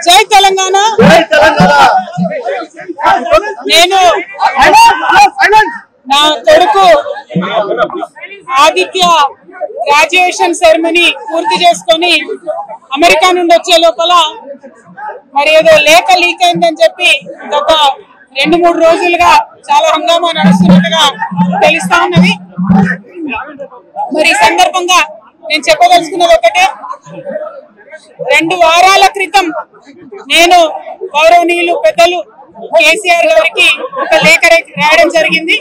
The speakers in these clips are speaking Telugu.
జై తెలంగాణ. నేను నా కొడుకు ఆదిత్య గ్రాడ్యుయేషన్ సెరమనీ పూర్తి చేసుకొని అమెరికా నుండి వచ్చే లోపల మరి ఏదో లేఖ లీక్ అయిందని చెప్పి గత 2-3 రోజులుగా చాలా హంగామా నడుస్తున్నట్టుగా తెలుస్తా ఉన్నది. మరి ఈ సందర్భంగా నేను చెప్పదలుచుకున్నది ఒకటే, 2 వారాల క్రితం నేను గౌరవనీయులు పెద్దలు కేసీఆర్ గారికి ఒక లేఖ రాయడం జరిగింది.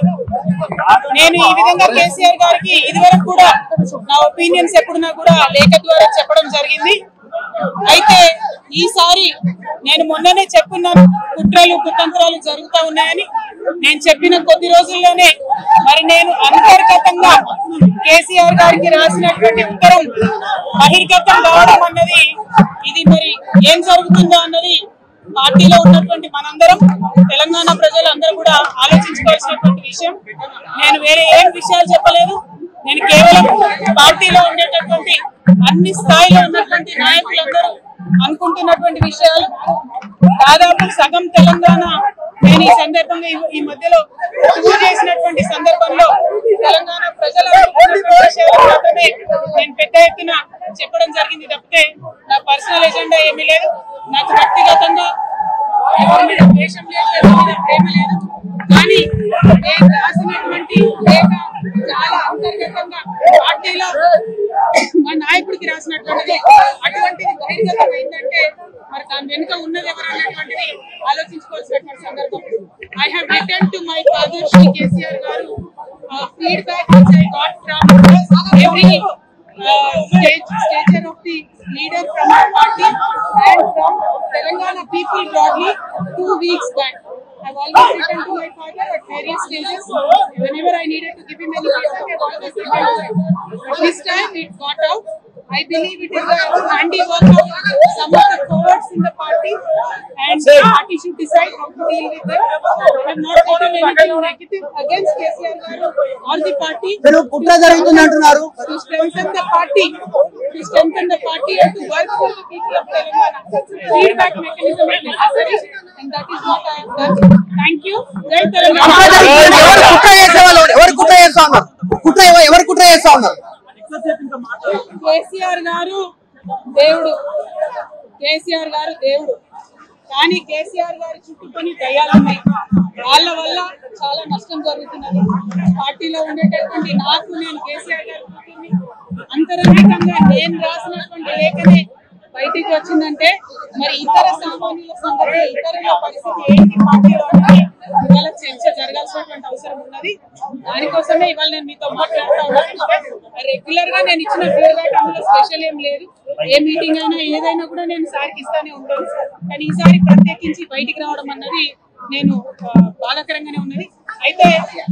నేను ఈ విధంగా కేసీఆర్ గారికి ఇదివరకు కూడా నా ఒపీనియన్స్ ఎప్పుడున్నా కూడా లేఖ ద్వారా చెప్పడం జరిగింది. అయితే ఈసారి నేను మొన్ననే చెప్పున్నాను, కుట్రలు కుతంత్రాలు జరుగుతూ ఉన్నాయని. నేను చెప్పిన కొద్ది రోజుల్లోనే మరి నేను అంతర్గతంగా కేసీఆర్ గారికి రాసినటువంటి ఉత్తరం బహిర్గతం కావడం అన్నది, ఇది మరి ఏం జరుగుతుందో అన్నది పార్టీలో ఉన్నటువంటి మనందరం, తెలంగాణ ప్రజలందరూ కూడా ఆలోచించుకోవాల్సినటువంటి విషయం. నేను వేరే ఏం విషయాలు చెప్పలేదు. నేను కేవలం పార్టీలో ఉండేటటువంటి అన్ని స్థాయిలో ఉన్నటువంటి నాయకులందరూ అనుకుంటున్నటువంటి విషయాలు. దాదాపు సగం తెలంగాణ నేను ఈ సందర్భంగా ఈ మధ్యలో చేసినటువంటి సందర్భంలో తెలంగాణ ప్రజలు మాత్రమే నేను పెద్ద ఎత్తున చెప్పడం జరిగింది తప్పితే నా పర్సనల్ ఎజెండా ఏమీ లేదు. నాకు వ్యక్తిగతంగా దేశం లేదు, ప్రేమ లేదు. కానీ నేను రాసినటువంటి లేఖ చాలా అంతర్గతంగా పార్టీలో మా నాయకుడికి రాసినటువంటిది. అటువంటిది బహిర్గతం అయిందంటే మరి దాని వెనుక ఉన్నది ఎవరు అన్నటువంటిది ఆలోచించుకోవాల్సినటువంటి సందర్భం. I have written to my father, Shri KCR garu, feedback which I got from every stature of the leader from our party and from Telangana people broadly 2 weeks back. I've always written to my father at various stages. Whenever I needed to give him any feedback, I've always written to him. But this time it got out. I believe it is a handiwork of some of the cohorts in the party, and the party should decide how to deal with them. I have not taken anything negative against KCR garu or the party. To strengthen the party, and to work for the people of Telangana. Feedback mechanism is necessary, and that is what I have done. Thank you. Jai Telangana. KCR గారు దేవుడు, కేసీఆర్ గారు దేవుడు. కానీ కేసీఆర్ గారి చుట్టూ కొన్ని దయ్యాలు ఉన్నాయి. వాళ్ళ వల్ల చాలా నష్టం జరుగుతున్నది. పార్టీలో ఉండేటటువంటి నాకు, నేను కేసీఆర్ గారి కూతుర్ని, అంతరంగికంగా నేను రాసినటువంటి లేఖనే బయటికి వచ్చిందంటే మరి ఇతర సామాన్యుల సంగతి, ఇతరుల పరిస్థితి ఏంటి పార్టీలో అంటే ఇవాళ చర్చ జరగాల్సినటువంటి అవసరం ఉన్నది. దానికోసమే ఇవాళ నేను మీతో మాట్లాడుతూ ఉన్నాను. రెగ్యులర్ గా నేను ఇచ్చిన ఫీడ్బ్యాక్ అందులో స్పెషల్ ఏం లేదు. ఏ మీటింగ్ అయినా ఏదైనా కూడా నేను సార్కి ఇస్తానే ఉంటాను. కానీ ఈసారి ప్రత్యేకించి బయటికి రావడం అన్నది నేను బాధాకరంగానే ఉన్నది. అయితే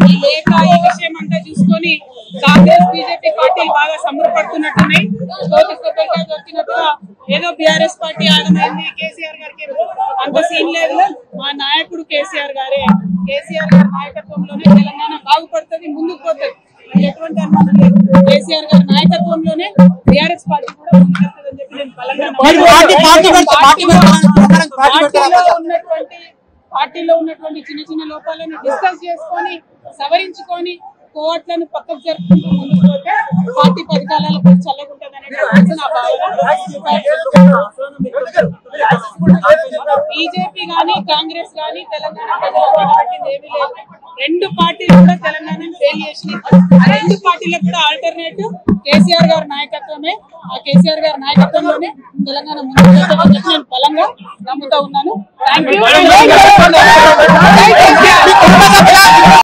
ఈ లేఖ, ఈ విషయం అంతా చూసుకొని కాంగ్రెస్ బీజేపీ పార్టీలు బాగా సంబరపడుతున్నట్టున్నాయి. కొబ్బరికాయ దొరికినట్టుగా ఏదో బీఆర్ఎస్ పార్టీ ఆగమైంది, కేసీఆర్ గారికి అంత సీన్ లేదు. మా నాయకుడు కేసీఆర్ గారే, కేసీఆర్ గారి నాయకత్వంలోనే తెలంగాణ బాగుపడుతుంది, ముందుకు పోతుంది. ఎటువంటి అనుమానం లేదు. కేసీఆర్ గారి నాయకత్వంలోనే బీఆర్ఎస్ పార్టీ కూడా ముందుకెళ్తుందని చెప్పి నేను బలంగా పార్టీలో ఉన్నటువంటి చిన్న చిన్న లోపాలను డిస్కస్ చేసుకొని సవరించుకొని కోవట్లను పక్కకు జరుపుకుంటూ ముందుకు పోతే పార్టీ 10 కాలాలకు చల్లగుంటుంది అనేది నా భావన. బీజేపీ గానీ కాంగ్రెస్ గానీ తెలంగాణ ప్రజలకు ఏమీ లేదు. 2 పార్టీలు కూడా తెలంగాణను ఫెయిల్ చేసినాయి. ఆ 2 పార్టీలకు కూడా ఆల్టర్నేటివ్ కేసీఆర్ గారి నాయకత్వమే. ఆ కేసీఆర్ గారి నాయకత్వంలోనే తెలంగాణ ముందుకు నేను బలంగా నమ్ముతా ఉన్నాను. Thank you.